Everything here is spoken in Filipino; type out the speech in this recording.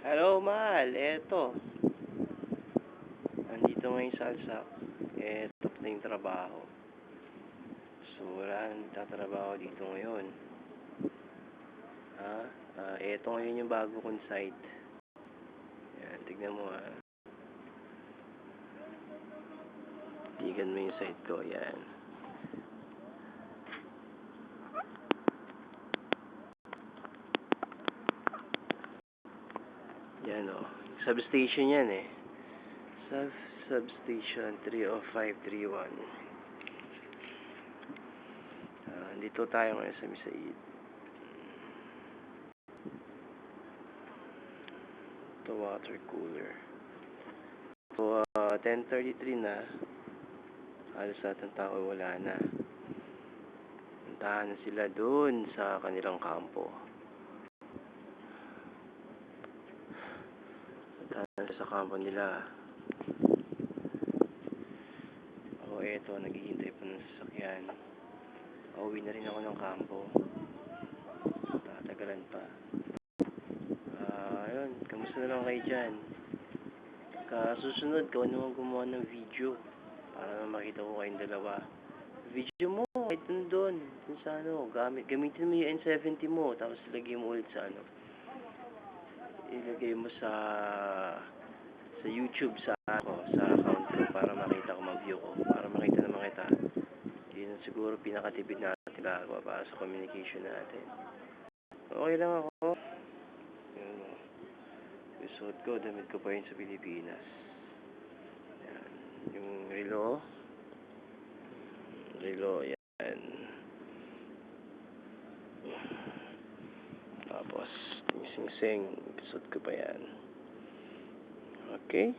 Hello, mahal. Eto. Nandito ngayon sa Alsak. Eto na yung trabaho. So, wala nang tatrabaho dito ngayon. Eto ngayon yung bago kong site. Yan, tignan mo ha. Tigan mo yung site ko. Yan. Yan o. Substation yan eh. Substation 30531. Dito tayo ngayon sa Misaid. Ito water cooler. So, 10:33 na. Halos lahat ng tao wala na. Puntahan na sila doon sa kanilang kampo. Puntahan sa kampo nila. Ako eto, naghihintay pa ng sasakyan. Pauwi na rin ako ng kampo. Tatagalan pa. Ayun, kamusta na lang kayo dyan? Susunod, kung ano gumawa ng video para makita ko kayong dalawa. Video mo, kahit dun sa ano, gamitin mo yung N70 mo, tapos ilagay mo ulit sa ano. Ilagay mo sa YouTube sa account ko para makita ko mag-view ko, para makita naman kita. Yun siguro pinakatipid natin gagawa para sa communication natin. Okay lang ako. Yun mo. Yung suot ko, damit ko pa yun sa Pilipinas. Yan. Yung relo, yan. Tapos, yung sing-sing, suot ko pa yan. Okay?